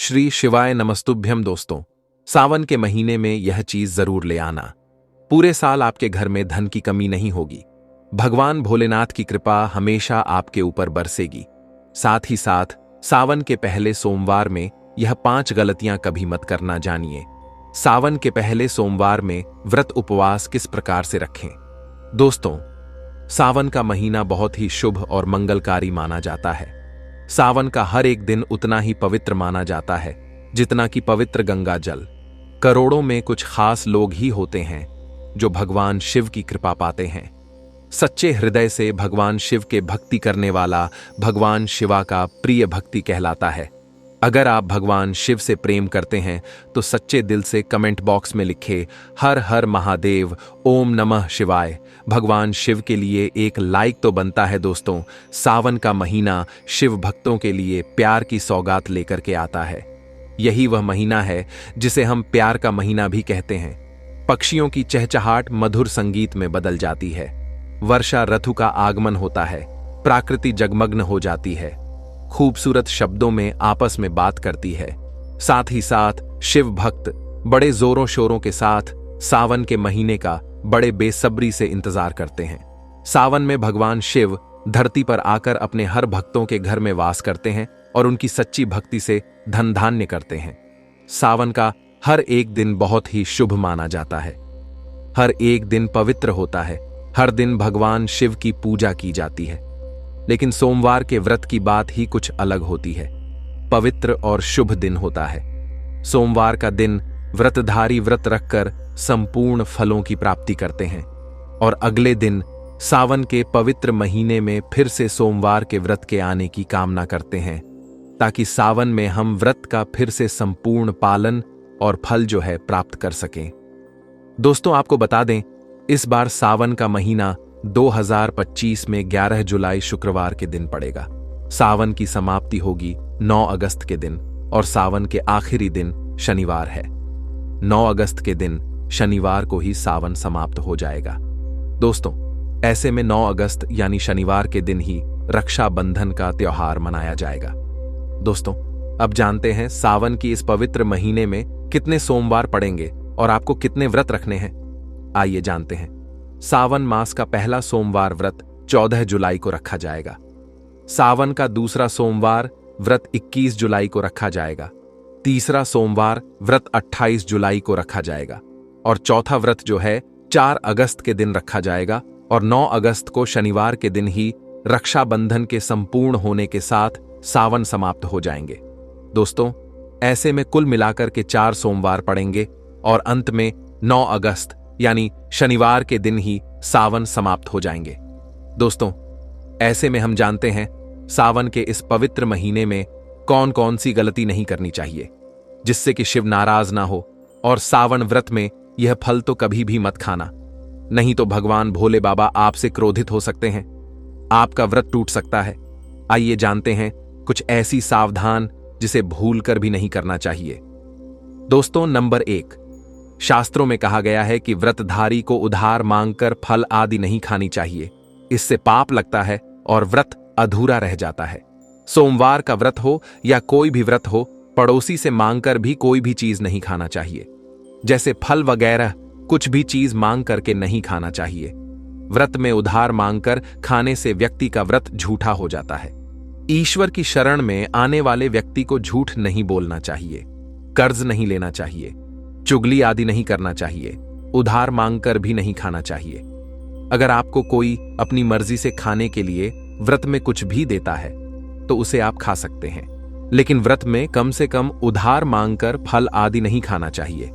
श्री शिवाय नमस्तुभ्यम। दोस्तों, सावन के महीने में यह चीज जरूर ले आना। पूरे साल आपके घर में धन की कमी नहीं होगी। भगवान भोलेनाथ की कृपा हमेशा आपके ऊपर बरसेगी। साथ ही साथ सावन के पहले सोमवार में यह 5 गलतियां कभी मत करना। जानिए सावन के पहले सोमवार में व्रत उपवास किस प्रकार से रखें। दोस्तों, सावन का महीना बहुत ही शुभ और मंगलकारी माना जाता है। सावन का हर एक दिन उतना ही पवित्र माना जाता है जितना कि पवित्र गंगा जल। करोड़ों में कुछ खास लोग ही होते हैं जो भगवान शिव की कृपा पाते हैं। सच्चे हृदय से भगवान शिव के भक्ति करने वाला भगवान शिवा का प्रिय भक्ति कहलाता है। अगर आप भगवान शिव से प्रेम करते हैं तो सच्चे दिल से कमेंट बॉक्स में लिखे हर हर महादेव, ओम नमः शिवाय। भगवान शिव के लिए एक लाइक तो बनता है। दोस्तों, सावन का महीना शिव भक्तों के लिए प्यार की सौगात लेकर के आता है। यही वह महीना है जिसे हम प्यार का महीना भी कहते हैं। पक्षियों की चहचहाट मधुर संगीत में बदल जाती है। वर्षा ऋतु का आगमन होता है। प्रकृति जगमग्न हो जाती है। खूबसूरत शब्दों में आपस में बात करती है। साथ ही साथ शिव भक्त बड़े जोरों शोरों के साथ सावन के महीने का बड़े बेसब्री से इंतजार करते हैं। सावन में भगवान शिव धरती पर आकर अपने हर भक्तों के घर में वास करते हैं और उनकी सच्ची भक्ति से धन धान्य करते हैं। सावन का हर एक दिन बहुत ही शुभ माना जाता है। हर एक दिन पवित्र होता है। हर दिन भगवान शिव की पूजा की जाती है। लेकिन सोमवार के व्रत की बात ही कुछ अलग होती है। पवित्र और शुभ दिन होता है। सोमवार का दिन व्रतधारी व्रत रखकर संपूर्ण फलों की प्राप्ति करते हैं और अगले दिन सावन के पवित्र महीने में फिर से सोमवार के व्रत के आने की कामना करते हैं ताकि सावन में हम व्रत का फिर से संपूर्ण पालन और फल जो है प्राप्त कर सकें। दोस्तों, आपको बता दें, इस बार सावन का महीना 2025 में 11 जुलाई शुक्रवार के दिन पड़ेगा। सावन की समाप्ति होगी 9 अगस्त के दिन और सावन के आखिरी दिन शनिवार है। 9 अगस्त के दिन शनिवार को ही सावन समाप्त हो जाएगा। दोस्तों, ऐसे में 9 अगस्त यानी शनिवार के दिन ही रक्षाबंधन का त्योहार मनाया जाएगा। दोस्तों, अब जानते हैं सावन की इस पवित्र महीने में कितने सोमवार पड़ेंगे और आपको कितने व्रत रखने हैं। आइए जानते हैं। सावन मास का पहला सोमवार व्रत 14 जुलाई को रखा जाएगा। सावन का दूसरा सोमवार व्रत 21 जुलाई को रखा जाएगा। तीसरा सोमवार व्रत 28 जुलाई को रखा जाएगा और चौथा व्रत जो है 4 अगस्त के दिन रखा जाएगा और 9 अगस्त को शनिवार के दिन ही रक्षाबंधन के संपूर्ण होने के साथ सावन समाप्त हो जाएंगे। दोस्तों, ऐसे में कुल मिलाकर के 4 सोमवार पड़ेंगे और अंत में 9 अगस्त यानी शनिवार के दिन ही सावन समाप्त हो जाएंगे। दोस्तों, ऐसे में हम जानते हैं सावन के इस पवित्र महीने में कौन कौन सी गलती नहीं करनी चाहिए जिससे कि शिव नाराज ना हो। और सावन व्रत में यह फल तो कभी भी मत खाना, नहीं तो भगवान भोले बाबा आपसे क्रोधित हो सकते हैं। आपका व्रत टूट सकता है। आइए जानते हैं कुछ ऐसी सावधान जिसे भूल कर भी नहीं करना चाहिए। दोस्तों, नंबर 1, शास्त्रों में कहा गया है कि व्रतधारी को उधार मांगकर फल आदि नहीं खानी चाहिए। इससे पाप लगता है और व्रत अधूरा रह जाता है। सोमवार का व्रत हो या कोई भी व्रत हो, पड़ोसी से मांगकर भी कोई भी चीज नहीं खाना चाहिए। जैसे फल वगैरह कुछ भी चीज मांग करके नहीं खाना चाहिए। व्रत में उधार मांगकर खाने से व्यक्ति का व्रत झूठा हो जाता है। ईश्वर की शरण में आने वाले व्यक्ति को झूठ नहीं बोलना चाहिए। कर्ज नहीं लेना चाहिए। चुगली आदि नहीं करना चाहिए। उधार मांगकर भी नहीं खाना चाहिए। अगर आपको कोई अपनी मर्जी से खाने के लिए व्रत में कुछ भी देता है तो उसे आप खा सकते हैं, लेकिन व्रत में कम से कम उधार मांगकर फल आदि नहीं खाना चाहिए।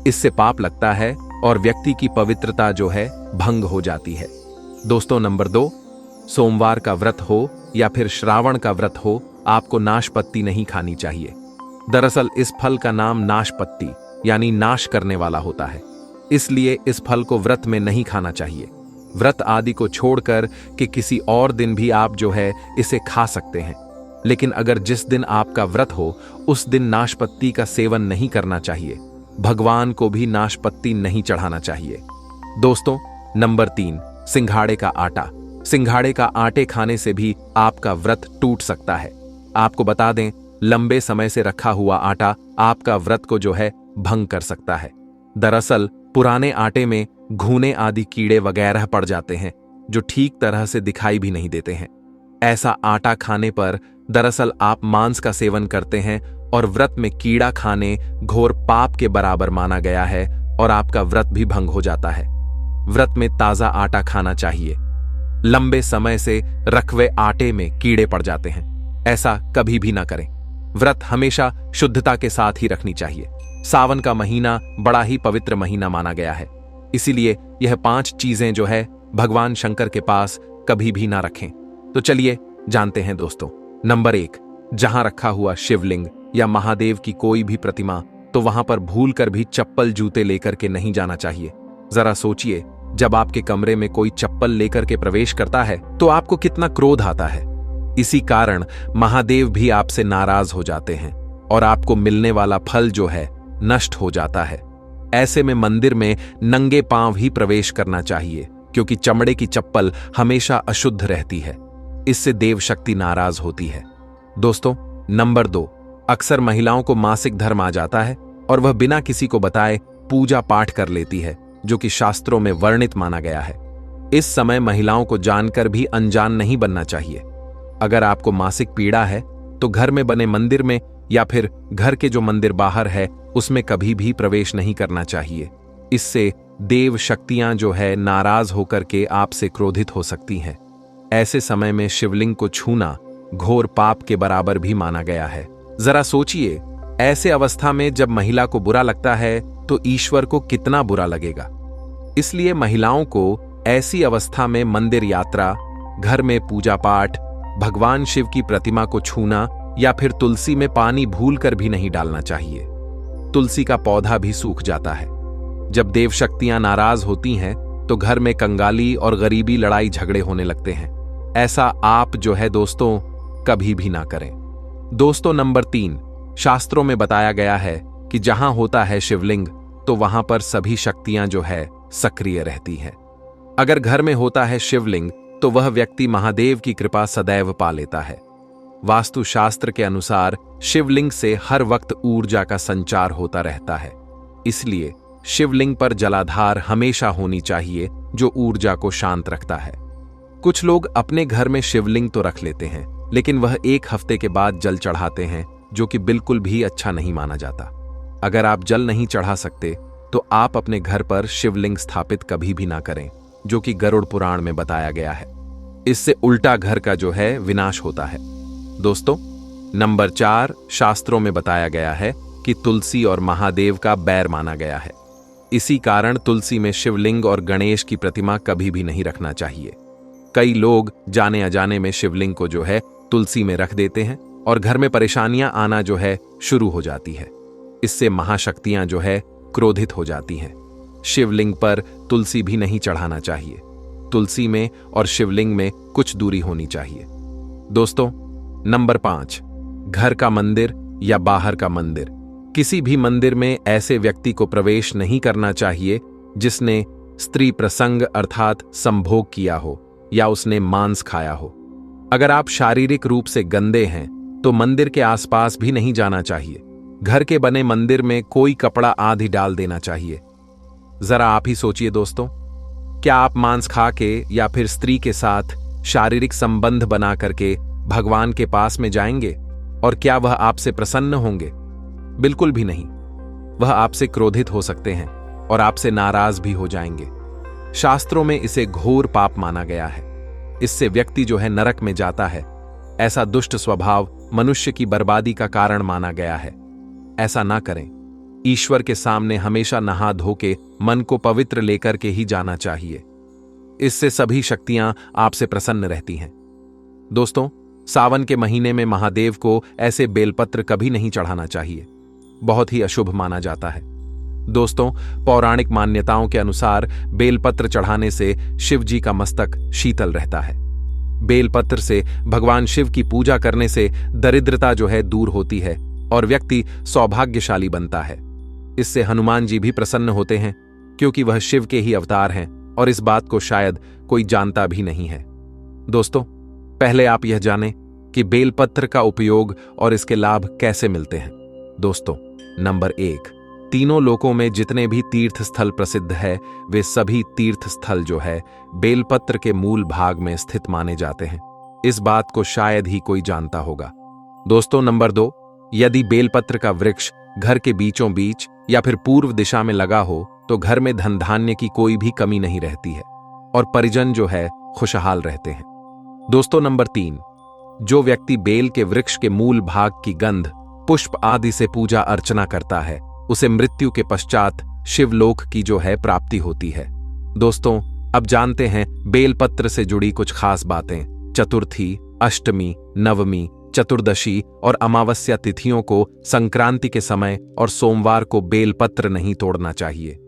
इससे पाप लगता है और व्यक्ति की पवित्रता जो है भंग हो जाती है। दोस्तों, नंबर 2, सोमवार का व्रत हो या फिर श्रावण का व्रत हो, आपको नाशपत्ती नहीं खानी चाहिए। दरअसल इस फल का नाम नाशपत्ती यानी नाश करने वाला होता है, इसलिए इस फल को व्रत में नहीं खाना चाहिए। व्रत आदि को छोड़कर कि किसी और दिन भी आप जो है इसे खा सकते हैं, लेकिन अगर जिस दिन आपका व्रत हो उस दिन नाशपत्ती का सेवन नहीं करना चाहिए। भगवान को भी नाशपत्ती नहीं चढ़ाना चाहिए। दोस्तों, नंबर 3, सिंघाड़े का आटा। सिंघाड़े का आटे खाने से भी आपका व्रत टूट सकता है। आपको बता दें, लंबे समय से रखा हुआ आटा आपका व्रत को जो है भंग कर सकता है। दरअसल पुराने आटे में घुने आदि कीड़े वगैरह पड़ जाते हैं जो ठीक तरह से दिखाई भी नहीं देते हैं। ऐसा आटा खाने पर दरअसल आप मांस का सेवन करते हैं और व्रत में कीड़ा खाने घोर पाप के बराबर माना गया है और आपका व्रत भी भंग हो जाता है। व्रत में ताजा आटा खाना चाहिए। लंबे समय से रखे आटे में कीड़े पड़ जाते हैं, ऐसा कभी भी ना करें। व्रत हमेशा शुद्धता के साथ ही रखनी चाहिए। सावन का महीना बड़ा ही पवित्र महीना माना गया है, इसीलिए यह 5 चीजें जो है भगवान शंकर के पास कभी भी ना रखें। तो चलिए जानते हैं दोस्तों। नंबर 1, जहां रखा हुआ शिवलिंग या महादेव की कोई भी प्रतिमा, तो वहां पर भूल कर भी चप्पल जूते लेकर के नहीं जाना चाहिए। जरा सोचिए, जब आपके कमरे में कोई चप्पल लेकर के प्रवेश करता है तो आपको कितना क्रोध आता है। इसी कारण महादेव भी आपसे नाराज हो जाते हैं और आपको मिलने वाला फल जो है नष्ट हो जाता है। ऐसे में मंदिर में नंगे पांव ही प्रवेश करना चाहिए, क्योंकि चमड़े की चप्पल हमेशा अशुद्ध रहती है। इससे देव शक्ति नाराज होती है। दोस्तों, नंबर 2, अक्सर महिलाओं को मासिक धर्म आ जाता है और वह बिना किसी को बताए पूजा पाठ कर लेती है, जो कि शास्त्रों में वर्णित माना गया है। इस समय महिलाओं को जानकर भी अनजान नहीं बनना चाहिए। अगर आपको मासिक पीड़ा है तो घर में बने मंदिर में या फिर घर के जो मंदिर बाहर है उसमें कभी भी प्रवेश नहीं करना चाहिए। इससे देव शक्तियां जो है नाराज होकर के आपसे क्रोधित हो सकती हैं। ऐसे समय में शिवलिंग को छूना घोर पाप के बराबर भी माना गया है। जरा सोचिए, ऐसे अवस्था में जब महिला को बुरा लगता है तो ईश्वर को कितना बुरा लगेगा। इसलिए महिलाओं को ऐसी अवस्था में मंदिर यात्रा, घर में पूजा पाठ, भगवान शिव की प्रतिमा को छूना या फिर तुलसी में पानी भूलकर भी नहीं डालना चाहिए। तुलसी का पौधा भी सूख जाता है। जब देव शक्तियां नाराज होती हैं तो घर में कंगाली और गरीबी लड़ाई झगड़े होने लगते हैं। ऐसा आप जो है दोस्तों कभी भी ना करें। दोस्तों, नंबर 3, शास्त्रों में बताया गया है कि जहां होता है शिवलिंग तो वहां पर सभी शक्तियां जो है सक्रिय रहती हैं। अगर घर में होता है शिवलिंग तो वह व्यक्ति महादेव की कृपा सदैव पा लेता है। वास्तु शास्त्र के अनुसार शिवलिंग से हर वक्त ऊर्जा का संचार होता रहता है, इसलिए शिवलिंग पर जलाधार हमेशा होनी चाहिए जो ऊर्जा को शांत रखता है। कुछ लोग अपने घर में शिवलिंग तो रख लेते हैं, लेकिन वह 1 हफ्ते के बाद जल चढ़ाते हैं, जो कि बिल्कुल भी अच्छा नहीं माना जाता। अगर आप जल नहीं चढ़ा सकते तो आप अपने घर पर शिवलिंग स्थापित कभी भी ना करें, जो कि गरुड़ पुराण में बताया गया है। इससे उल्टा घर का जो है विनाश होता है। दोस्तों, नंबर 4, शास्त्रों में बताया गया है कि तुलसी और महादेव का बैर माना गया है। इसी कारण तुलसी में शिवलिंग और गणेश की प्रतिमा कभी भी नहीं रखना चाहिए। कई लोग जाने अजाने में शिवलिंग को जो है तुलसी में रख देते हैं और घर में परेशानियां आना जो है शुरू हो जाती है। इससे महाशक्तियां जो है क्रोधित हो जाती हैं। शिवलिंग पर तुलसी भी नहीं चढ़ाना चाहिए। तुलसी में और शिवलिंग में कुछ दूरी होनी चाहिए। दोस्तों, नंबर 5, घर का मंदिर या बाहर का मंदिर। किसी भी मंदिर में ऐसे व्यक्ति को प्रवेश नहीं करना चाहिए जिसने स्त्री प्रसंग अर्थात संभोग किया हो या उसने मांस खाया हो। अगर आप शारीरिक रूप से गंदे हैं तो मंदिर के आसपास भी नहीं जाना चाहिए। घर के बने मंदिर में कोई कपड़ा आदि डाल देना चाहिए। जरा आप ही सोचिए दोस्तों, क्या आप मांस खा के या फिर स्त्री के साथ शारीरिक संबंध बना करके भगवान के पास में जाएंगे और क्या वह आपसे प्रसन्न होंगे? बिल्कुल भी नहीं। वह आपसे क्रोधित हो सकते हैं और आपसे नाराज भी हो जाएंगे। शास्त्रों में इसे घोर पाप माना गया है। इससे व्यक्ति जो है नरक में जाता है। ऐसा दुष्ट स्वभाव मनुष्य की बर्बादी का कारण माना गया है। ऐसा ना करें। ईश्वर के सामने हमेशा नहा धो के मन को पवित्र लेकर के ही जाना चाहिए। इससे सभी शक्तियां आपसे प्रसन्न रहती हैं। दोस्तों, सावन के महीने में महादेव को ऐसे बेलपत्र कभी नहीं चढ़ाना चाहिए। बहुत ही अशुभ माना जाता है। दोस्तों, पौराणिक मान्यताओं के अनुसार बेलपत्र चढ़ाने से शिव जी का मस्तक शीतल रहता है। बेलपत्र से भगवान शिव की पूजा करने से दरिद्रता जो है दूर होती है और व्यक्ति सौभाग्यशाली बनता है। इससे हनुमान जी भी प्रसन्न होते हैं, क्योंकि वह शिव के ही अवतार हैं और इस बात को शायद कोई जानता भी नहीं है। दोस्तों, पहले आप यह जानें कि बेलपत्र का उपयोग और इसके लाभ कैसे मिलते हैं। दोस्तों, नंबर 1, तीनों लोकों में जितने भी तीर्थ स्थल प्रसिद्ध है वे सभी तीर्थ स्थल जो है बेलपत्र के मूल भाग में स्थित माने जाते हैं। इस बात को शायद ही कोई जानता होगा। दोस्तों, नंबर 2, यदि बेलपत्र का वृक्ष घर के बीचों बीच या फिर पूर्व दिशा में लगा हो तो घर में धन धान्य की कोई भी कमी नहीं रहती है और परिजन जो है खुशहाल रहते हैं। दोस्तों, नंबर 3, जो व्यक्ति बेल के वृक्ष के मूल भाग की गंध, पुष्प आदि से पूजा अर्चना करता है उसे मृत्यु के पश्चात शिवलोक की जो है प्राप्ति होती है। दोस्तों, अब जानते हैं बेलपत्र से जुड़ी कुछ खास बातें। चतुर्थी, अष्टमी, नवमी, चतुर्दशी और अमावस्या तिथियों को संक्रांति के समय और सोमवार को बेलपत्र नहीं तोड़ना चाहिए।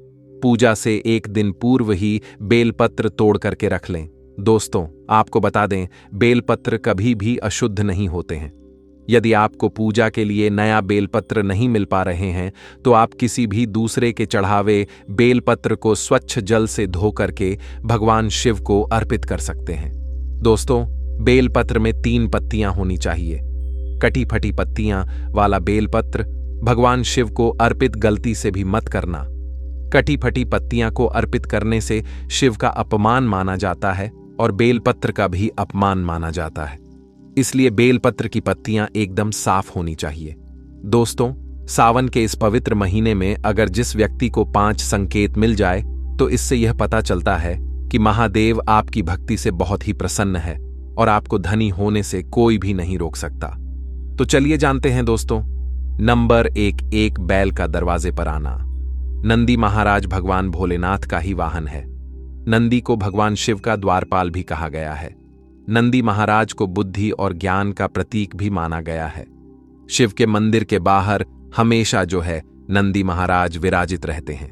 पूजा से एक दिन पूर्व ही बेलपत्र तोड़ करके रख लें। दोस्तों, आपको बता दें, बेलपत्र कभी भी अशुद्ध नहीं होते हैं। यदि आपको पूजा के लिए नया बेलपत्र नहीं मिल पा रहे हैं तो आप किसी भी दूसरे के चढ़ावे बेलपत्र को स्वच्छ जल से धो करके भगवान शिव को अर्पित कर सकते हैं। दोस्तों, बेलपत्र में 3 पत्तियां होनी चाहिए। कटी फटी पत्तियां वाला बेलपत्र भगवान शिव को अर्पित गलती से भी मत करना। कटी फटी पत्तियां को अर्पित करने से शिव का अपमान माना जाता है और बेलपत्र का भी अपमान माना जाता है। इसलिए बेलपत्र की पत्तियां एकदम साफ होनी चाहिए। दोस्तों, सावन के इस पवित्र महीने में अगर जिस व्यक्ति को 5 संकेत मिल जाए तो इससे यह पता चलता है कि महादेव आपकी भक्ति से बहुत ही प्रसन्न है और आपको धनी होने से कोई भी नहीं रोक सकता। तो चलिए जानते हैं दोस्तों। नंबर 1, एक बैल का दरवाजे पर आना। नंदी महाराज भगवान भोलेनाथ का ही वाहन है। नंदी को भगवान शिव का द्वारपाल भी कहा गया है। नंदी महाराज को बुद्धि और ज्ञान का प्रतीक भी माना गया है। शिव के मंदिर के बाहर हमेशा जो है नंदी महाराज विराजित रहते हैं।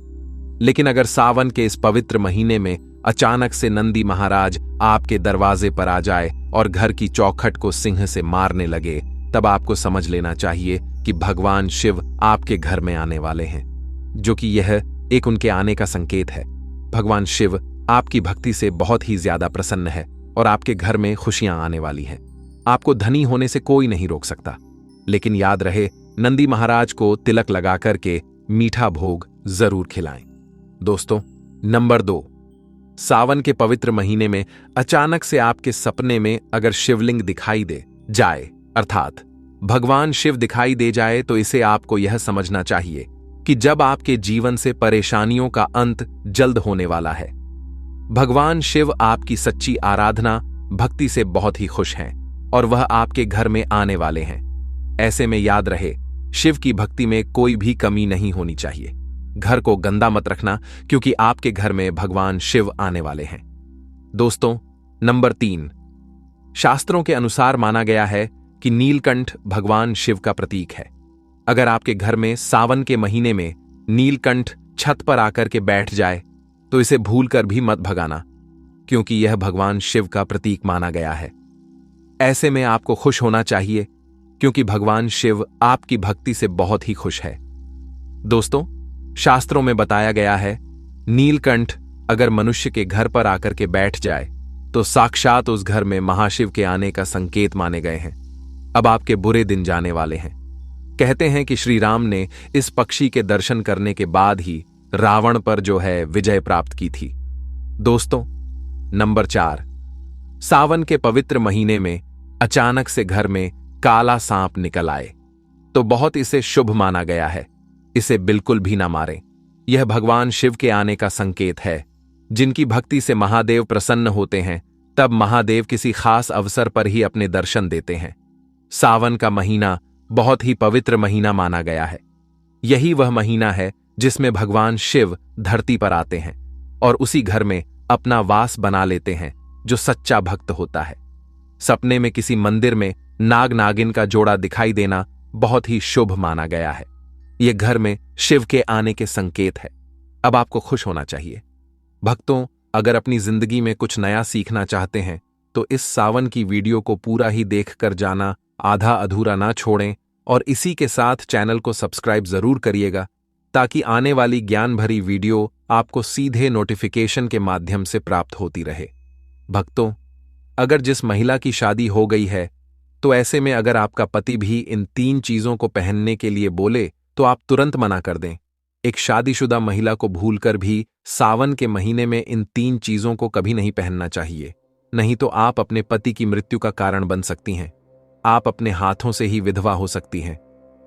लेकिन अगर सावन के इस पवित्र महीने में अचानक से नंदी महाराज आपके दरवाजे पर आ जाए और घर की चौखट को सिंह से मारने लगे, तब आपको समझ लेना चाहिए कि भगवान शिव आपके घर में आने वाले हैं, जो कि यह एक उनके आने का संकेत है। भगवान शिव आपकी भक्ति से बहुत ही ज्यादा प्रसन्न है और आपके घर में खुशियां आने वाली हैं। आपको धनी होने से कोई नहीं रोक सकता। लेकिन याद रहे, नंदी महाराज को तिलक लगा करके मीठा भोग जरूर खिलाएं। दोस्तों, नंबर 2, सावन के पवित्र महीने में अचानक से आपके सपने में अगर शिवलिंग दिखाई दे जाए, अर्थात भगवान शिव दिखाई दे जाए, तो इसे आपको यह समझना चाहिए कि जब आपके जीवन से परेशानियों का अंत जल्द होने वाला है। भगवान शिव आपकी सच्ची आराधना भक्ति से बहुत ही खुश हैं और वह आपके घर में आने वाले हैं। ऐसे में याद रहे, शिव की भक्ति में कोई भी कमी नहीं होनी चाहिए। घर को गंदा मत रखना, क्योंकि आपके घर में भगवान शिव आने वाले हैं। दोस्तों, नंबर 3, शास्त्रों के अनुसार माना गया है कि नीलकंठ भगवान शिव का प्रतीक है। अगर आपके घर में सावन के महीने में नीलकंठ छत पर आकर के बैठ जाए तो इसे भूलकर भी मत भगाना, क्योंकि यह भगवान शिव का प्रतीक माना गया है। ऐसे में आपको खुश होना चाहिए, क्योंकि भगवान शिव आपकी भक्ति से बहुत ही खुश है। दोस्तों, शास्त्रों में बताया गया है, नीलकंठ अगर मनुष्य के घर पर आकर के बैठ जाए तो साक्षात उस घर में महाशिव के आने का संकेत माने गए हैं। अब आपके बुरे दिन जाने वाले हैं। कहते हैं कि श्री राम ने इस पक्षी के दर्शन करने के बाद ही रावण पर जो है विजय प्राप्त की थी। दोस्तों, नंबर 4, सावन के पवित्र महीने में अचानक से घर में काला सांप निकल आए तो बहुत इसे शुभ माना गया है। इसे बिल्कुल भी ना मारें। यह भगवान शिव के आने का संकेत है। जिनकी भक्ति से महादेव प्रसन्न होते हैं, तब महादेव किसी खास अवसर पर ही अपने दर्शन देते हैं। सावन का महीना बहुत ही पवित्र महीना माना गया है। यही वह महीना है जिसमें भगवान शिव धरती पर आते हैं और उसी घर में अपना वास बना लेते हैं जो सच्चा भक्त होता है। सपने में किसी मंदिर में नाग नागिन का जोड़ा दिखाई देना बहुत ही शुभ माना गया है। यह घर में शिव के आने के संकेत है। अब आपको खुश होना चाहिए। भक्तों, अगर अपनी जिंदगी में कुछ नया सीखना चाहते हैं तो इस सावन की वीडियो को पूरा ही देख कर जाना, आधा अधूरा ना छोड़ें और इसी के साथ चैनल को सब्सक्राइब जरूर करिएगा, ताकि आने वाली ज्ञान भरी वीडियो आपको सीधे नोटिफिकेशन के माध्यम से प्राप्त होती रहे। भक्तों, अगर जिस महिला की शादी हो गई है तो ऐसे में अगर आपका पति भी इन 3 चीजों को पहनने के लिए बोले तो आप तुरंत मना कर दें। एक शादीशुदा महिला को भूलकर भी सावन के महीने में इन 3 चीजों को कभी नहीं पहनना चाहिए, नहीं तो आप अपने पति की मृत्यु का कारण बन सकती हैं। आप अपने हाथों से ही विधवा हो सकती हैं।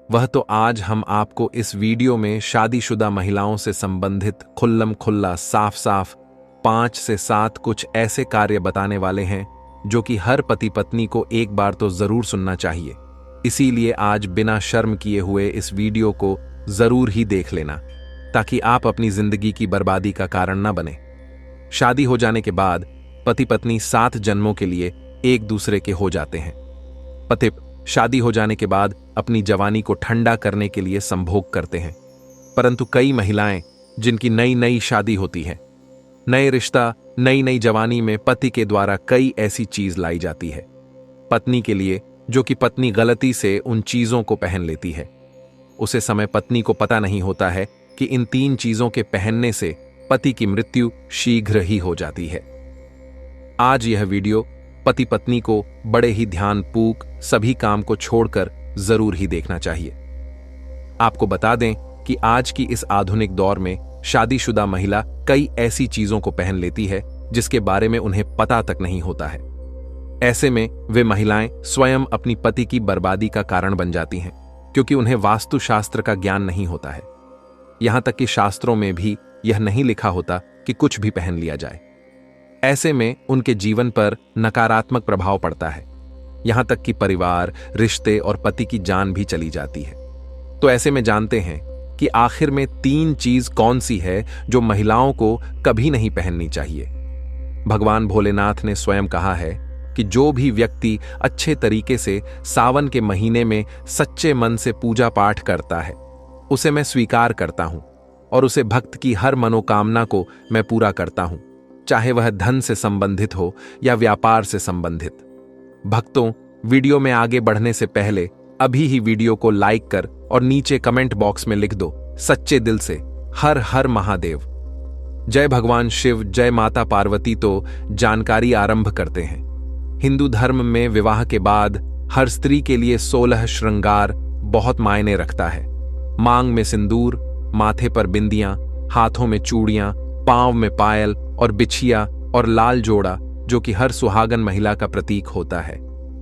वह तो आज हम आपको इस वीडियो में शादीशुदा महिलाओं से संबंधित खुल्लम खुल्ला साफ साफ 5 से 7 कुछ ऐसे कार्य बताने वाले हैं जो कि हर पति पत्नी को एक बार तो जरूर सुनना चाहिए। इसीलिए आज बिना शर्म किए हुए इस वीडियो को जरूर ही देख लेना, ताकि आप अपनी जिंदगी की बर्बादी का कारण न बने। शादी हो जाने के बाद पति पत्नी 7 जन्मों के लिए एक दूसरे के हो जाते हैं। पति शादी हो जाने के बाद अपनी जवानी को ठंडा करने के लिए संभोग करते हैं, परंतु कई महिलाएं जिनकी नई नई शादी होती है, नए रिश्ता, नई नई जवानी में पति के द्वारा कई ऐसी चीज लाई जाती है पत्नी के लिए, जो कि पत्नी गलती से उन चीजों को पहन लेती है। उसे समय पत्नी को पता नहीं होता है कि इन 3 चीजों के पहनने से पति की मृत्यु शीघ्र ही हो जाती है। आज यह वीडियो पति पत्नी को बड़े ही ध्यानपूर्वक सभी काम को छोड़कर जरूर ही देखना चाहिए। आपको बता दें कि आज की इस आधुनिक दौर में शादीशुदा महिला कई ऐसी चीजों को पहन लेती है जिसके बारे में उन्हें पता तक नहीं होता है। ऐसे में वे महिलाएं स्वयं अपनी पति की बर्बादी का कारण बन जाती हैं, क्योंकि उन्हें वास्तुशास्त्र का ज्ञान नहीं होता है। यहां तक कि शास्त्रों में भी यह नहीं लिखा होता कि कुछ भी पहन लिया जाए। ऐसे में उनके जीवन पर नकारात्मक प्रभाव पड़ता है, यहां तक कि परिवार, रिश्ते और पति की जान भी चली जाती है। तो ऐसे में जानते हैं कि आखिर में 3 चीज कौन सी है जो महिलाओं को कभी नहीं पहननी चाहिए। भगवान भोलेनाथ ने स्वयं कहा है कि जो भी व्यक्ति अच्छे तरीके से सावन के महीने में सच्चे मन से पूजा पाठ करता है, उसे मैं स्वीकार करता हूं और उसे भक्त की हर मनोकामना को मैं पूरा करता हूं, चाहे वह धन से संबंधित हो या व्यापार से संबंधित। भक्तों, वीडियो में आगे बढ़ने से पहले अभी ही वीडियो को लाइक कर और नीचे कमेंट बॉक्स में लिख दो सच्चे दिल से हर हर महादेव। जय भगवान शिव, जय माता पार्वती। तो जानकारी आरंभ करते हैं। हिंदू धर्म में विवाह के बाद हर स्त्री के लिए 16 श्रृंगार बहुत मायने रखता है। मांग में सिंदूर, माथे पर बिंदियां, हाथों में चूड़ियां, पांव में पायल और बिछिया और लाल जोड़ा, जो कि हर सुहागन महिला का प्रतीक होता है।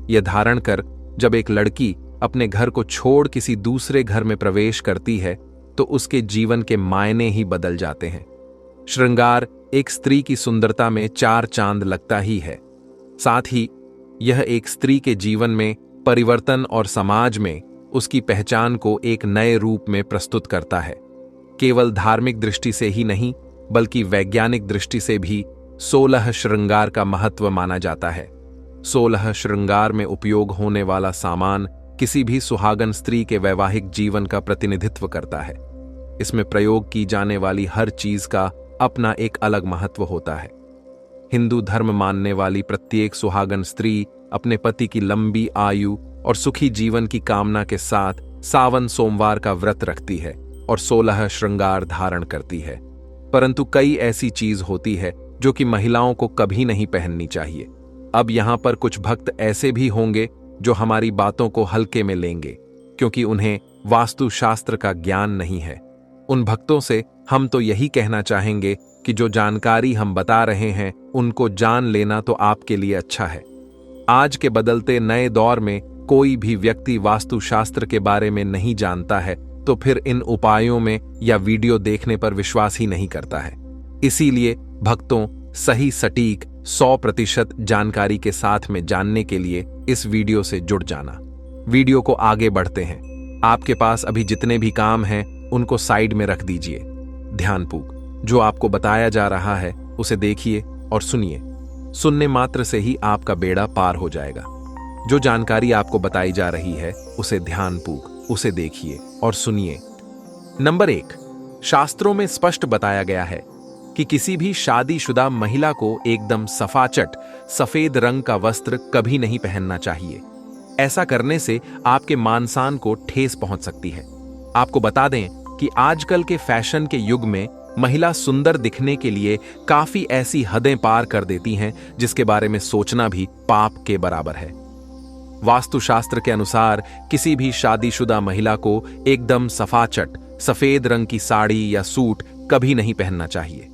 यह धारण कर जब एक लड़की अपने घर को छोड़ किसी दूसरे घर में प्रवेश करती है तो उसके जीवन के मायने ही बदल जाते हैं। श्रृंगार एक स्त्री की सुंदरता में 4 चांद लगता ही है। साथ ही यह एक स्त्री के जीवन में परिवर्तन और समाज में उसकी पहचान को एक नए रूप में प्रस्तुत करता है। केवल धार्मिक दृष्टि से ही नहीं, बल्कि वैज्ञानिक दृष्टि से भी 16 श्रृंगार का महत्व माना जाता है। 16 श्रृंगार में उपयोग होने वाला सामान किसी भी सुहागन स्त्री के वैवाहिक जीवन का प्रतिनिधित्व करता है। इसमें प्रयोग की जाने वाली हर चीज का अपना एक अलग महत्व होता है। हिंदू धर्म मानने वाली प्रत्येक सुहागन स्त्री अपने पति की लंबी आयु और सुखी जीवन की कामना के साथ सावन सोमवार का व्रत रखती है और 16 श्रृंगार धारण करती है। परंतु कई ऐसी चीज होती है जो कि महिलाओं को कभी नहीं पहननी चाहिए। अब यहां पर कुछ भक्त ऐसे भी होंगे जो हमारी बातों को हल्के में लेंगे, क्योंकि उन्हें वास्तुशास्त्र का ज्ञान नहीं है। उन भक्तों से हम तो यही कहना चाहेंगे कि जो जानकारी हम बता रहे हैं उनको जान लेना तो आपके लिए अच्छा है। आज के बदलते नए दौर में कोई भी व्यक्ति वास्तुशास्त्र के बारे में नहीं जानता है तो फिर इन उपायों में या वीडियो देखने पर विश्वास ही नहीं करता है। इसीलिए भक्तों, सही सटीक 100% जानकारी के साथ में जानने के लिए इस वीडियो से जुड़ जाना। वीडियो को आगे बढ़ते हैं। आपके पास अभी जितने भी काम हैं उनको साइड में रख दीजिए। ध्यानपूर्वक जो आपको बताया जा रहा है उसे देखिए और सुनिए। सुनने मात्र से ही आपका बेड़ा पार हो जाएगा। जो जानकारी आपको बताई जा रही है उसे ध्यानपूर्वक उसे देखिए और सुनिए। नंबर 1, शास्त्रों में स्पष्ट बताया गया है कि किसी भी शादीशुदा महिला को एकदम सफाचट सफेद रंग का वस्त्र कभी नहीं पहनना चाहिए। ऐसा करने से आपके मानसान को ठेस पहुंच सकती है। आपको बता दें कि आजकल के फैशन के युग में महिला सुंदर दिखने के लिए काफी ऐसी हदें पार कर देती हैं जिसके बारे में सोचना भी पाप के बराबर है। वास्तुशास्त्र के अनुसार किसी भी शादीशुदा महिला को एकदम सफाचट सफेद रंग की साड़ी या सूट कभी नहीं पहनना चाहिए।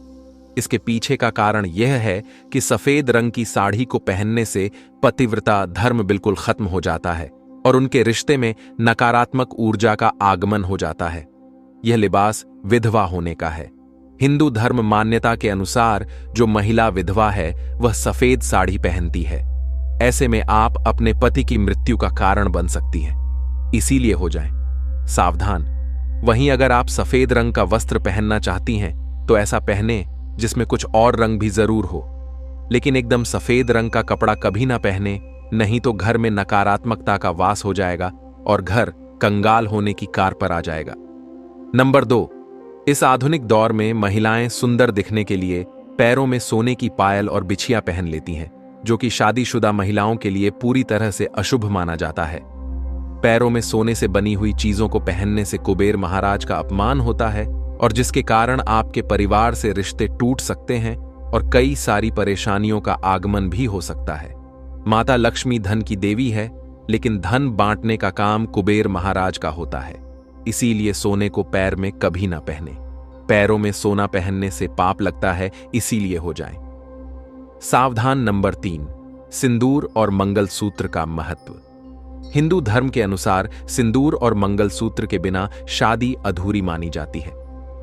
इसके पीछे का कारण यह है कि सफेद रंग की साड़ी को पहनने से पतिव्रता धर्म बिल्कुल खत्म हो जाता है और उनके रिश्ते में नकारात्मक ऊर्जा का आगमन हो जाता है। यह लिबास विधवा होने का है। हिंदू धर्म मान्यता के अनुसार जो महिला विधवा है वह सफेद साड़ी पहनती है। ऐसे में आप अपने पति की मृत्यु का कारण बन सकती हैं, इसीलिए हो जाएं सावधान। वहीं अगर आप सफेद रंग का वस्त्र पहनना चाहती हैं तो ऐसा पहने जिसमें कुछ और रंग भी जरूर हो, लेकिन एकदम सफेद रंग का कपड़ा कभी ना पहने, नहीं तो घर में नकारात्मकता का वास हो जाएगा और घर कंगाल होने की कार पर आ जाएगा। नंबर 2, इस आधुनिक दौर में महिलाएं सुंदर दिखने के लिए पैरों में सोने की पायल और बिछिया पहन लेती हैं, जो कि शादीशुदा महिलाओं के लिए पूरी तरह से अशुभ माना जाता है। पैरों में सोने से बनी हुई चीजों को पहनने से कुबेर महाराज का अपमान होता है और जिसके कारण आपके परिवार से रिश्ते टूट सकते हैं और कई सारी परेशानियों का आगमन भी हो सकता है। माता लक्ष्मी धन की देवी है, लेकिन धन बांटने का काम कुबेर महाराज का होता है, इसीलिए सोने को पैर में कभी ना पहने। पैरों में सोना पहनने से पाप लगता है, इसीलिए हो जाए सावधान। नंबर 3, सिंदूर और मंगलसूत्र का महत्व। हिंदू धर्म के अनुसार सिंदूर और मंगलसूत्र के बिना शादी अधूरी मानी जाती है।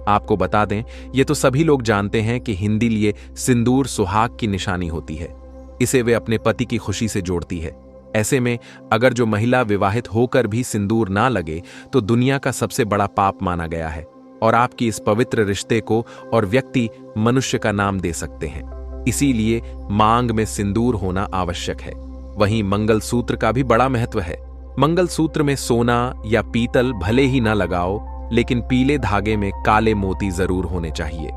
आपको बता दें, ये तो सभी लोग जानते हैं कि हिंदी लिए सिंदूर सुहाग की निशानी होती है। इसे वे अपने पति की खुशी से जोड़ती है। ऐसे में अगर जो महिला विवाहित होकर भी सिंदूर ना लगे तो दुनिया का सबसे बड़ा पाप माना गया है और आपकी इस पवित्र रिश्ते को और व्यक्ति मनुष्य का नाम दे सकते हैं। इसीलिए मांग में सिंदूर होना आवश्यक है। वहीं मंगलसूत्र का भी बड़ा महत्व है। मंगलसूत्र में सोना या पीतल भले ही ना लगाओ, लेकिन पीले धागे में काले मोती जरूर होने चाहिए।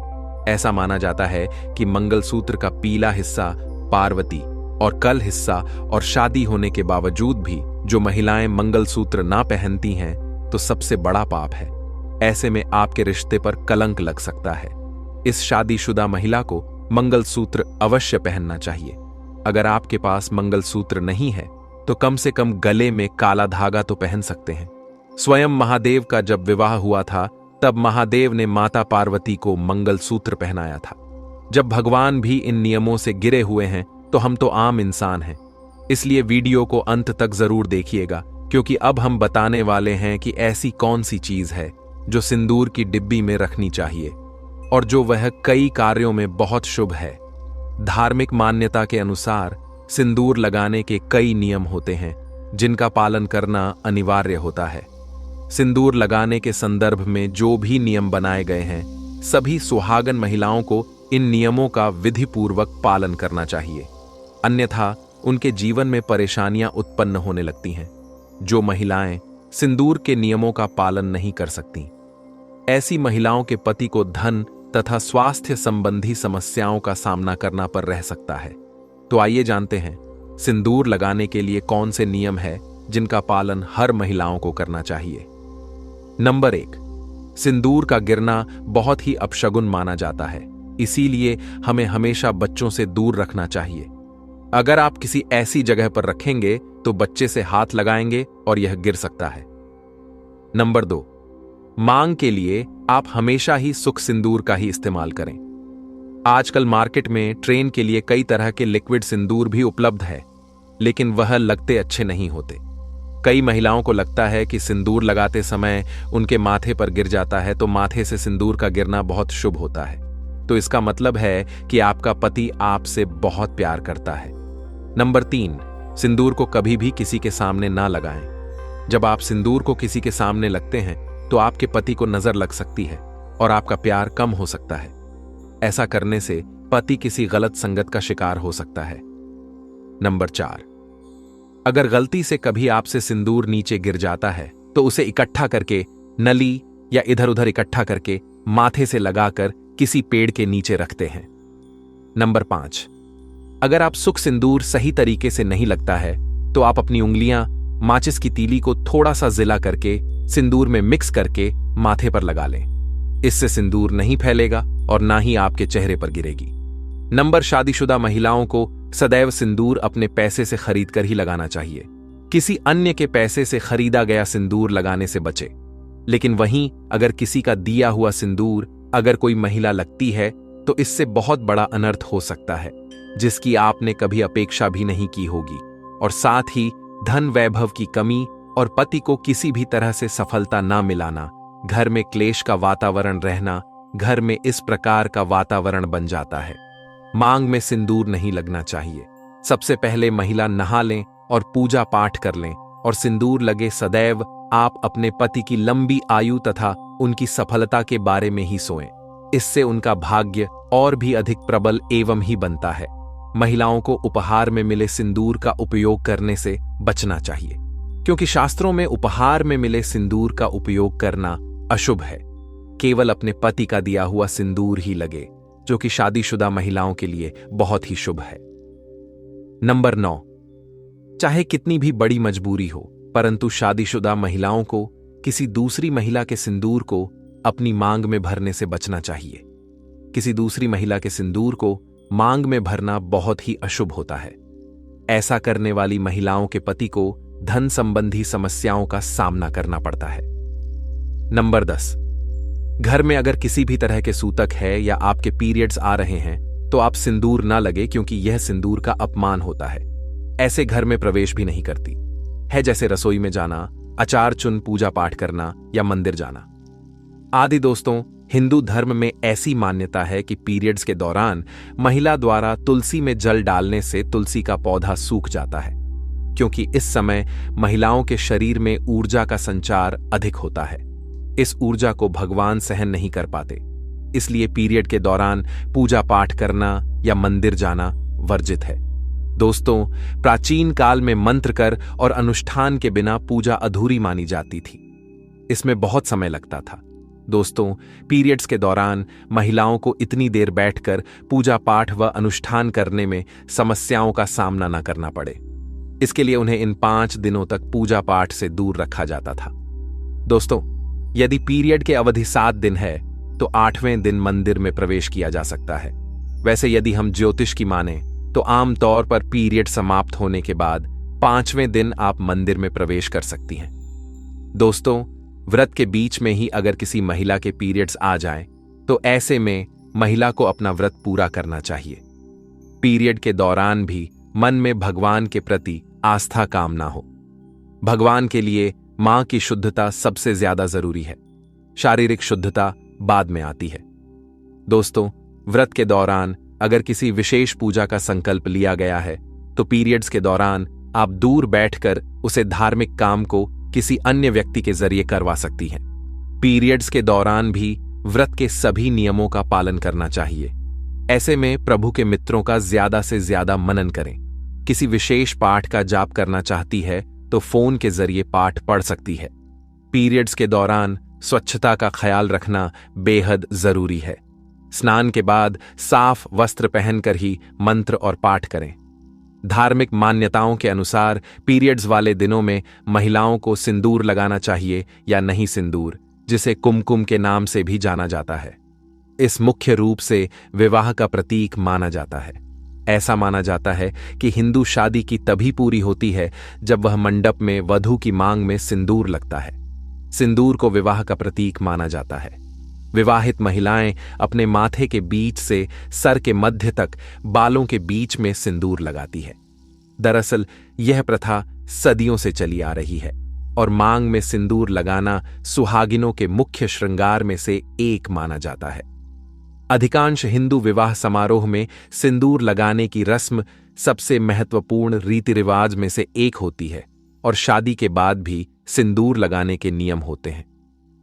ऐसा माना जाता है कि मंगलसूत्र का पीला हिस्सा पार्वती और कल हिस्सा और शादी होने के बावजूद भी जो महिलाएं मंगलसूत्र ना पहनती हैं तो सबसे बड़ा पाप है। ऐसे में आपके रिश्ते पर कलंक लग सकता है। इस शादीशुदा महिला को मंगलसूत्र अवश्य पहनना चाहिए। अगर आपके पास मंगलसूत्र नहीं है तो कम से कम गले में काला धागा तो पहन सकते हैं। स्वयं महादेव का जब विवाह हुआ था तब महादेव ने माता पार्वती को मंगलसूत्र पहनाया था। जब भगवान भी इन नियमों से गिरे हुए हैं तो हम तो आम इंसान हैं। इसलिए वीडियो को अंत तक जरूर देखिएगा, क्योंकि अब हम बताने वाले हैं कि ऐसी कौन सी चीज है जो सिंदूर की डिब्बी में रखनी चाहिए और जो वह कई कार्यों में बहुत शुभ है। धार्मिक मान्यता के अनुसार सिंदूर लगाने के कई नियम होते हैं जिनका पालन करना अनिवार्य होता है। सिंदूर लगाने के संदर्भ में जो भी नियम बनाए गए हैं, सभी सुहागन महिलाओं को इन नियमों का विधिपूर्वक पालन करना चाहिए, अन्यथा उनके जीवन में परेशानियां उत्पन्न होने लगती हैं। जो महिलाएं सिंदूर के नियमों का पालन नहीं कर सकती, ऐसी महिलाओं के पति को धन तथा स्वास्थ्य संबंधी समस्याओं का सामना करना पर रह सकता है। तो आइए जानते हैं सिंदूर लगाने के लिए कौन से नियम है जिनका पालन हर महिलाओं को करना चाहिए। नंबर 1, सिंदूर का गिरना बहुत ही अपशगुन माना जाता है, इसीलिए हमें हमेशा बच्चों से दूर रखना चाहिए। अगर आप किसी ऐसी जगह पर रखेंगे तो बच्चे से हाथ लगाएंगे और यह गिर सकता है। नंबर 2, मांग के लिए आप हमेशा ही सुख सिंदूर का ही इस्तेमाल करें। आजकल मार्केट में ट्रेन के लिए कई तरह के लिक्विड सिंदूर भी उपलब्ध है, लेकिन वह लगते अच्छे नहीं होते। कई महिलाओं को लगता है कि सिंदूर लगाते समय उनके माथे पर गिर जाता है तो माथे से सिंदूर का गिरना बहुत शुभ होता है। तो इसका मतलब है कि आपका पति आपसे बहुत प्यार करता है। नंबर 3, सिंदूर को कभी भी किसी के सामने ना लगाएं। जब आप सिंदूर को किसी के सामने लगते हैं तो आपके पति को नजर लग सकती है और आपका प्यार कम हो सकता है। ऐसा करने से पति किसी गलत संगत का शिकार हो सकता है। नंबर 4, अगर गलती से कभी आपसे सिंदूर नीचे गिर जाता है तो उसे इकट्ठा करके नली या इधर उधर इकट्ठा करके माथे से लगाकर किसी पेड़ के नीचे रखते हैं। नंबर 5, अगर आप सुख सिंदूर सही तरीके से नहीं लगता है तो आप अपनी उंगलियां माचिस की तीली को थोड़ा सा जिला करके सिंदूर में मिक्स करके माथे पर लगा लें। इससे सिंदूर नहीं फैलेगा और ना ही आपके चेहरे पर गिरेगी। नंबर शादीशुदा महिलाओं को सदैव सिंदूर अपने पैसे से खरीद कर ही लगाना चाहिए। किसी अन्य के पैसे से खरीदा गया सिंदूर लगाने से बचे। लेकिन वहीं अगर किसी का दिया हुआ सिंदूर अगर कोई महिला लगती है तो इससे बहुत बड़ा अनर्थ हो सकता है, जिसकी आपने कभी अपेक्षा भी नहीं की होगी, और साथ ही धन वैभव की कमी और पति को किसी भी तरह से सफलता ना मिलाना, घर में क्लेश का वातावरण रहना, घर में इस प्रकार का वातावरण बन जाता है। मांग में सिंदूर नहीं लगना चाहिए। सबसे पहले महिला नहा लें और पूजा पाठ कर लें, और सिंदूर लगे सदैव आप अपने पति की लंबी आयु तथा उनकी सफलता के बारे में ही सोएं। इससे उनका भाग्य और भी अधिक प्रबल एवं ही बनता है। महिलाओं को उपहार में मिले सिंदूर का उपयोग करने से बचना चाहिए, क्योंकि शास्त्रों में उपहार में मिले सिंदूर का उपयोग करना अशुभ है। केवल अपने पति का दिया हुआ सिंदूर ही लगे, जो कि शादीशुदा महिलाओं के लिए बहुत ही शुभ है। नंबर 9, चाहे कितनी भी बड़ी मजबूरी हो, परंतु शादीशुदा महिलाओं को किसी दूसरी महिला के सिंदूर को अपनी मांग में भरने से बचना चाहिए। किसी दूसरी महिला के सिंदूर को मांग में भरना बहुत ही अशुभ होता है। ऐसा करने वाली महिलाओं के पति को धन संबंधी समस्याओं का सामना करना पड़ता है। नंबर 10, घर में अगर किसी भी तरह के सूतक है या आपके पीरियड्स आ रहे हैं तो आप सिंदूर ना लगे, क्योंकि यह सिंदूर का अपमान होता है। ऐसे घर में प्रवेश भी नहीं करती है, जैसे रसोई में जाना, अचार चुन पूजा पाठ करना या मंदिर जाना आदि। दोस्तों, हिंदू धर्म में ऐसी मान्यता है कि पीरियड्स के दौरान महिला द्वारा तुलसी में जल डालने से तुलसी का पौधा सूख जाता है, क्योंकि इस समय महिलाओं के शरीर में ऊर्जा का संचार अधिक होता है। इस ऊर्जा को भगवान सहन नहीं कर पाते, इसलिए पीरियड के दौरान पूजा पाठ करना या मंदिर जाना वर्जित है। दोस्तों, प्राचीन काल में मंत्र कर और अनुष्ठान के बिना पूजा अधूरी मानी जाती थी। इसमें बहुत समय लगता था। दोस्तों, पीरियड्स के दौरान महिलाओं को इतनी देर बैठकर पूजा पाठ व अनुष्ठान करने में समस्याओं का सामना न करना पड़े, इसके लिए उन्हें इन 5 दिनों तक पूजा पाठ से दूर रखा जाता था। दोस्तों, यदि पीरियड के अवधि 7 दिन है तो 8वें दिन मंदिर में प्रवेश किया जा सकता है। वैसे यदि हम ज्योतिष की माने तो आमतौर पर पीरियड समाप्त होने के बाद 5वें दिन आप मंदिर में प्रवेश कर सकती हैं। दोस्तों, व्रत के बीच में ही अगर किसी महिला के पीरियड्स आ जाएं, तो ऐसे में महिला को अपना व्रत पूरा करना चाहिए। पीरियड के दौरान भी मन में भगवान के प्रति आस्था कामना हो। भगवान के लिए मां की शुद्धता सबसे ज्यादा जरूरी है, शारीरिक शुद्धता बाद में आती है। दोस्तों, व्रत के दौरान अगर किसी विशेष पूजा का संकल्प लिया गया है तो पीरियड्स के दौरान आप दूर बैठकर उसे धार्मिक काम को किसी अन्य व्यक्ति के जरिए करवा सकती हैं। पीरियड्स के दौरान भी व्रत के सभी नियमों का पालन करना चाहिए। ऐसे में प्रभु के मित्रों का ज्यादा से ज्यादा मनन करें। किसी विशेष पाठ का जाप करना चाहती है तो फोन के जरिए पाठ पढ़ सकती है। पीरियड्स के दौरान स्वच्छता का ख्याल रखना बेहद जरूरी है। स्नान के बाद साफ वस्त्र पहनकर ही मंत्र और पाठ करें। धार्मिक मान्यताओं के अनुसार पीरियड्स वाले दिनों में महिलाओं को सिंदूर लगाना चाहिए या नहीं सिंदूर, जिसे कुमकुम के नाम से भी जाना जाता है। इस मुख्य रूप से विवाह का प्रतीक माना जाता है। ऐसा माना जाता है कि हिंदू शादी की तभी पूरी होती है जब वह मंडप में वधू की मांग में सिंदूर लगता है। सिंदूर को विवाह का प्रतीक माना जाता है। विवाहित महिलाएं अपने माथे के बीच से सर के मध्य तक बालों के बीच में सिंदूर लगाती है। दरअसल यह प्रथा सदियों से चली आ रही है और मांग में सिंदूर लगाना सुहागिनों के मुख्य श्रृंगार में से एक माना जाता है। अधिकांश हिंदू विवाह समारोह में सिंदूर लगाने की रस्म सबसे महत्वपूर्ण रीति रिवाज में से एक होती है और शादी के बाद भी सिंदूर लगाने के नियम होते हैं,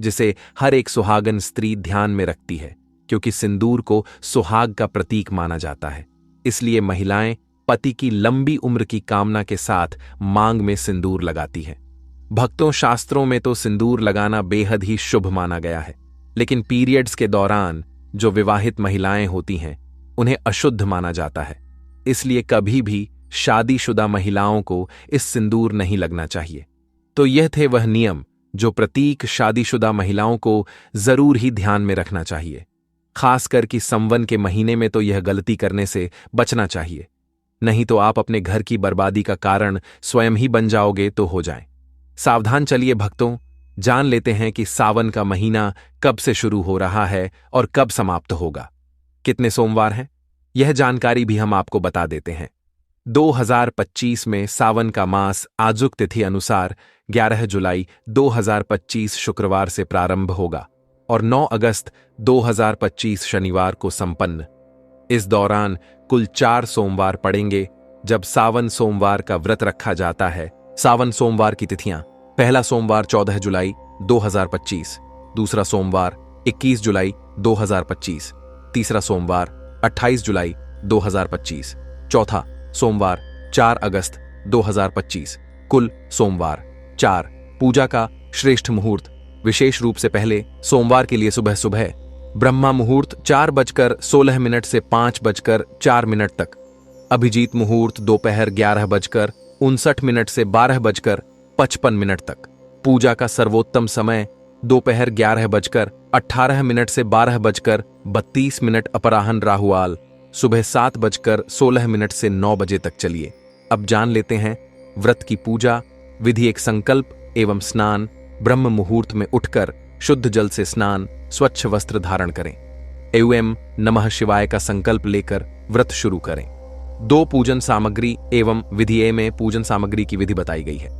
जिसे हर एक सुहागन स्त्री ध्यान में रखती है, क्योंकि सिंदूर को सुहाग का प्रतीक माना जाता है। इसलिए महिलाएं पति की लंबी उम्र की कामना के साथ मांग में सिंदूर लगाती हैं। भक्तों, शास्त्रों में तो सिंदूर लगाना बेहद ही शुभ माना गया है, लेकिन पीरियड्स के दौरान जो विवाहित महिलाएं होती हैं उन्हें अशुद्ध माना जाता है। इसलिए कभी भी शादीशुदा महिलाओं को इस सिंदूर नहीं लगना चाहिए। तो यह थे वह नियम जो प्रतीक शादीशुदा महिलाओं को जरूर ही ध्यान में रखना चाहिए। खासकर कि संवन के महीने में तो यह गलती करने से बचना चाहिए। नहीं तो आप अपने घर की बर्बादी का कारण स्वयं ही बन जाओगे तो हो जाए। सावधान चलिए भक्तों, जान लेते हैं कि सावन का महीना कब से शुरू हो रहा है और कब समाप्त होगा। कितने सोमवार हैं, यह जानकारी भी हम आपको बता देते हैं। 2025 में सावन का मास आजुक तिथि अनुसार 11 जुलाई 2025 शुक्रवार से प्रारंभ होगा और 9 अगस्त 2025 शनिवार को संपन्न। इस दौरान कुल 4 सोमवार पड़ेंगे जब सावन सोमवार का व्रत रखा जाता है। सावन सोमवार की तिथियां: पहला सोमवार 14 जुलाई 2025, दूसरा सोमवार 21 जुलाई 2025, तीसरा सोमवार 28 जुलाई 2025, चौथा सोमवार 4 अगस्त 2025। कुल सोमवार 4। पूजा का श्रेष्ठ मुहूर्त: विशेष रूप से पहले सोमवार के लिए सुबह सुबह ब्रह्मा मुहूर्त 4:16 से 5:04 तक, अभिजीत मुहूर्त दोपहर 11:59 से 12:55 तक, पूजा का सर्वोत्तम समय दोपहर 11:18 से 12:32, अपराह्न राहुकाल सुबह 7:16 से 9 बजे तक। चलिए अब जान लेते हैं व्रत की पूजा विधि। एक संकल्प एवं स्नान: ब्रह्म मुहूर्त में उठकर शुद्ध जल से स्नान, स्वच्छ वस्त्र धारण करें एवं नमः शिवाय का संकल्प लेकर व्रत शुरू करें। 2 पूजन सामग्री एवं विधि में पूजन सामग्री की विधि बताई गई है।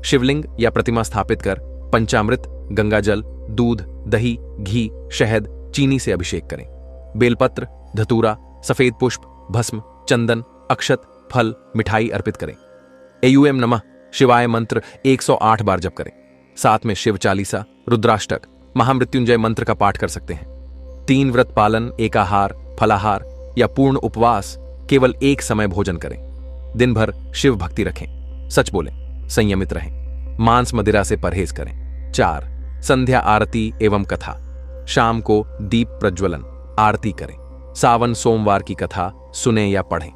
शिवलिंग या प्रतिमा स्थापित कर पंचामृत, गंगाजल, दूध, दही, घी, शहद, चीनी से अभिषेक करें। बेलपत्र, धतूरा, सफेद पुष्प, भस्म, चंदन, अक्षत, फल, मिठाई अर्पित करें। एवं नमः शिवाय मंत्र 108 बार जप करें। साथ में शिव चालीसा, रुद्राष्टक, महामृत्युंजय मंत्र का पाठ कर सकते हैं। 3 व्रत पालन: एकाहार, फलाहार या पूर्ण उपवास, केवल एक समय भोजन करें। दिन भर शिव भक्ति रखें, सच बोलें, संयमित रहें, मांस मदिरा से परहेज करें। 4 संध्या आरती एवं कथा: शाम को दीप प्रज्वलन, आरती करें। सावन सोमवार की कथा सुने या पढ़ें।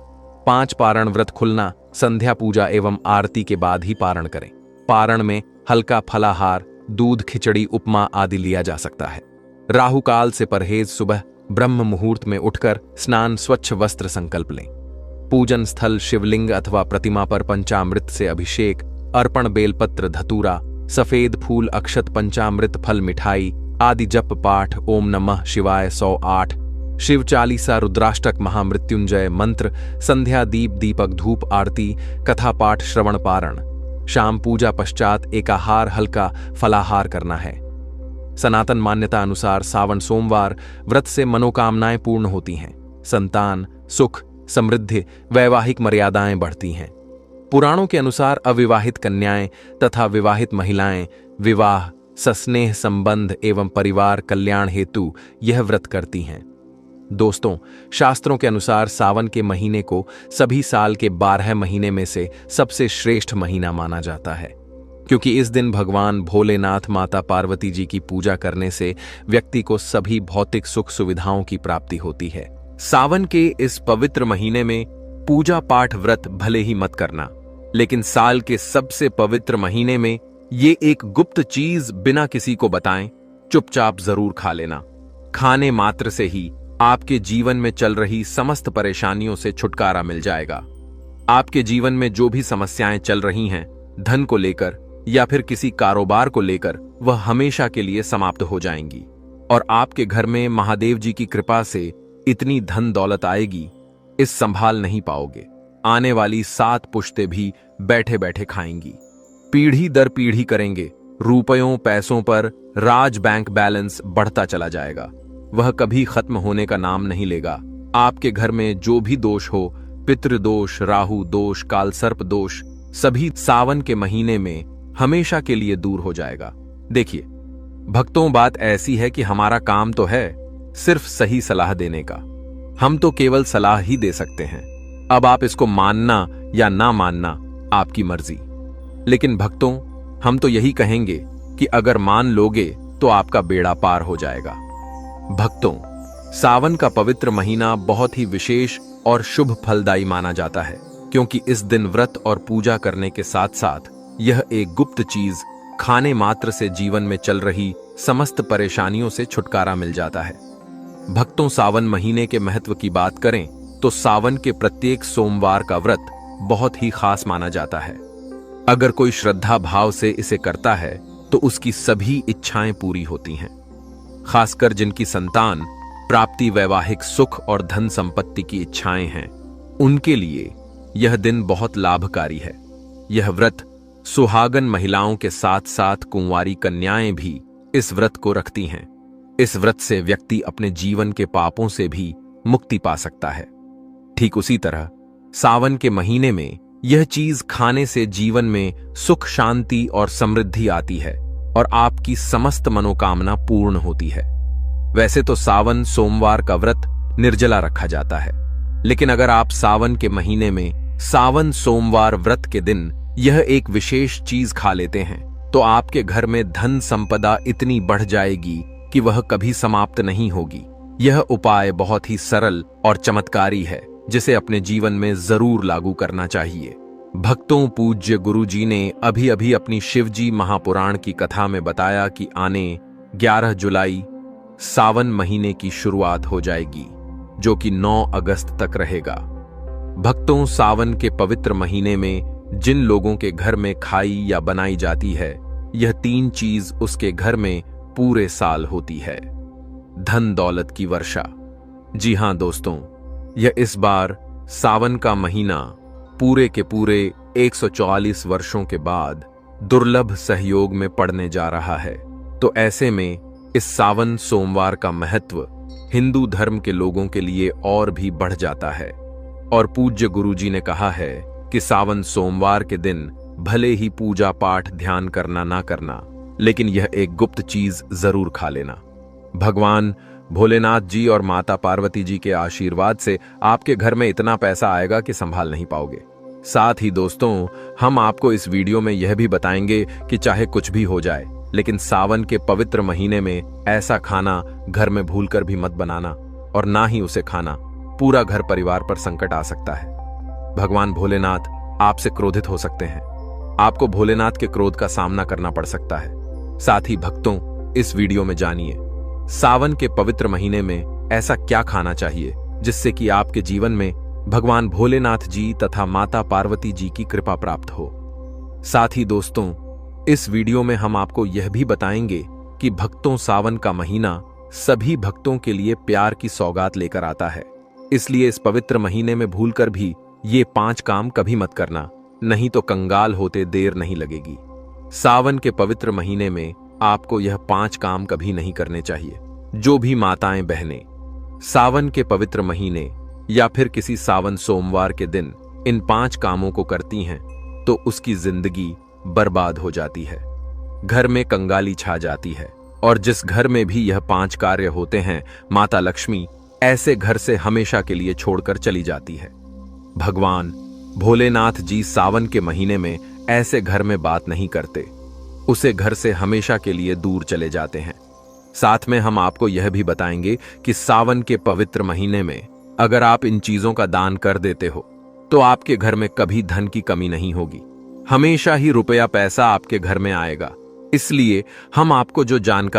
5 पारण व्रत खुलना: संध्या पूजा एवं आरती के बाद ही पारण करें। पारण में हल्का फलाहार, दूध, खिचड़ी, उपमा आदि लिया जा सकता है। राहु काल से परहेज: सुबह ब्रह्म मुहूर्त में उठकर स्नान, स्वच्छ वस्त्र संकल्प लें। पूजन स्थल शिवलिंग अथवा प्रतिमा पर पंचामृत से अभिषेक, अर्पण बेलपत्र, धतूरा, सफेद फूल, अक्षत, पंचामृत, फल, मिठाई आदि जप पाठ: ओम नमः शिवाय 108, शिव चालीसा, रुद्राष्टक, महामृत्युंजय मंत्र, संध्या दीप, दीपक, धूप, आरती, कथा पाठ, श्रवण, पारण। शाम पूजा पश्चात एकाहार, हल्का फलाहार करना है। सनातन मान्यता अनुसार सावन सोमवार व्रत से मनोकामनाएं पूर्ण होती हैं, संतान, सुख, समृद्धि, वैवाहिक मर्यादाएं बढ़ती हैं। पुराणों के अनुसार अविवाहित कन्याएं तथा विवाहित महिलाएं विवाह, सस्नेह संबंध एवं परिवार कल्याण हेतु यह व्रत करती हैं। दोस्तों, शास्त्रों के अनुसार सावन के महीने को सभी साल के 12 महीने में से सबसे श्रेष्ठ महीना माना जाता है, क्योंकि इस दिन भगवान भोलेनाथ, माता पार्वती जी की पूजा करने से व्यक्ति को सभी भौतिक सुख सुविधाओं की प्राप्ति होती है। सावन के इस पवित्र महीने में पूजा पाठ व्रत भले ही मत करना, लेकिन साल के सबसे पवित्र महीने में ये एक गुप्त चीज बिना किसी को बताएं चुपचाप जरूर खा लेना। खाने मात्र से ही आपके जीवन में चल रही समस्त परेशानियों से छुटकारा मिल जाएगा। आपके जीवन में जो भी समस्याएं चल रही हैं, धन को लेकर या फिर किसी कारोबार को लेकर, वह हमेशा के लिए समाप्त हो जाएंगी और आपके घर में महादेव जी की कृपा से इतनी धन दौलत आएगी, इस संभाल नहीं पाओगे। आने वाली 7 पुश्तें भी बैठे बैठे खाएंगी। पीढ़ी दर पीढ़ी करेंगे। रुपयों पैसों पर राज बैंक बैलेंस बढ़ता चला जाएगा, वह कभी खत्म होने का नाम नहीं लेगा। आपके घर में जो भी दोष हो, पितृदोष, राहु दोष, कालसर्प दोष, सभी सावन के महीने में हमेशा के लिए दूर हो जाएगा। देखिए भक्तों, बात ऐसी है कि हमारा काम तो है सिर्फ सही सलाह देने का। हम तो केवल सलाह ही दे सकते हैं। अब आप इसको मानना या ना मानना आपकी मर्जी। लेकिन भक्तों, हम तो यही कहेंगे कि अगर मान लोगे तो आपका बेड़ा पार हो जाएगा। भक्तों, सावन का पवित्र महीना बहुत ही विशेष और शुभ फलदायी माना जाता है, क्योंकि इस दिन व्रत और पूजा करने के साथ साथ यह एक गुप्त चीज खाने मात्र से जीवन में चल रही समस्त परेशानियों से छुटकारा मिल जाता है। भक्तों, सावन महीने के महत्व की बात करें तो सावन के प्रत्येक सोमवार का व्रत बहुत ही खास माना जाता है। अगर कोई श्रद्धा भाव से इसे करता है तो उसकी सभी इच्छाएं पूरी होती हैं। खासकर जिनकी संतान प्राप्ति, वैवाहिक सुख और धन संपत्ति की इच्छाएं हैं, उनके लिए यह दिन बहुत लाभकारी है। यह व्रत सुहागन महिलाओं के साथ साथ कुंवारी कन्याएं भी इस व्रत को रखती हैं। इस व्रत से व्यक्ति अपने जीवन के पापों से भी मुक्ति पा सकता है। ठीक उसी तरह सावन के महीने में यह चीज खाने से जीवन में सुख, शांति और समृद्धि आती है और आपकी समस्त मनोकामना पूर्ण होती है। वैसे तो सावन सोमवार का व्रत निर्जला रखा जाता है, लेकिन अगर आप सावन के महीने में सावन सोमवार व्रत के दिन यह एक विशेष चीज खा लेते हैं तो आपके घर में धन संपदा इतनी बढ़ जाएगी कि वह कभी समाप्त नहीं होगी। यह उपाय बहुत ही सरल और चमत्कारी है, जिसे अपने जीवन में जरूर लागू करना चाहिए। भक्तों, पूज्य गुरुजी ने अभी अभी अपनी शिवजी महापुराण की कथा में बताया कि आने 11 जुलाई सावन महीने की शुरुआत हो जाएगी, जो कि 9 अगस्त तक रहेगा। भक्तों, सावन के पवित्र महीने में जिन लोगों के घर में खाई या बनाई जाती है, यह 3 चीज उसके घर में पूरे साल होती है। धन दौलत की वर्षा। जी हां दोस्तों, यह इस बार सावन का महीना पूरे के पूरे 144 वर्षों के बाद दुर्लभ सहयोग में पड़ने जा रहा है। तो ऐसे में इस सावन सोमवार का महत्व हिंदू धर्म के लोगों के लिए और भी बढ़ जाता है। और पूज्य गुरुजी ने कहा है कि सावन सोमवार के दिन भले ही पूजा पाठ ध्यान करना ना करना, लेकिन यह एक गुप्त चीज जरूर खा लेना। भगवान भोलेनाथ जी और माता पार्वती जी के आशीर्वाद से आपके घर में इतना पैसा आएगा कि संभाल नहीं पाओगे। साथ ही दोस्तों, हम आपको इस वीडियो में यह भी बताएंगे कि चाहे कुछ भी हो जाए, लेकिन सावन के पवित्र महीने में ऐसा खाना घर में भूलकर भी मत बनाना, और ना ही उसे खाना। पूरा घर परिवार पर संकट आ सकता है। भगवान भोलेनाथ आपसे क्रोधित हो सकते हैं। आपको भोलेनाथ के क्रोध का सामना करना पड़ सकता है। साथ ही भक्तों, इस वीडियो में जानिए सावन के पवित्र महीने में ऐसा क्या खाना चाहिए जिससे कि आपके जीवन में भगवान भोलेनाथ जी तथा माता पार्वती जी की कृपा प्राप्त हो। साथ ही दोस्तों, इस वीडियो में हम आपको यह भी बताएंगे कि भक्तों, सावन का महीना सभी भक्तों के लिए प्यार की सौगात लेकर आता है। इसलिए इस पवित्र महीने में भूलकर भी ये 5 काम कभी मत करना, नहीं तो कंगाल होते देर नहीं लगेगी। सावन के पवित्र महीने में आपको यह 5 काम कभी नहीं करने चाहिए। जो भी माताएं बहनें सावन के पवित्र महीने या फिर किसी सावन सोमवार के दिन इन 5 कामों को करती हैं तो उसकी जिंदगी बर्बाद हो जाती है, घर में कंगाली छा जाती है, और जिस घर में भी यह 5 कार्य होते हैं, माता लक्ष्मी ऐसे घर से हमेशा के लिए छोड़कर चली जाती है। भगवान भोलेनाथ जी सावन के महीने में ऐसे घर में बात नहीं करते, उसे घर से हमेशा के लिए दूर चले जाते हैं। साथ में हम आपको यह भी बताएंगे कि सावन के पवित्र महीने में अगर आप इन चीजों का दान कर देते हो तो आपके घर में कभी धन की कमी नहीं होगी, हमेशा ही रुपया पैसा आपके घर में आएगा। इसलिए हम आपको जो जानकारी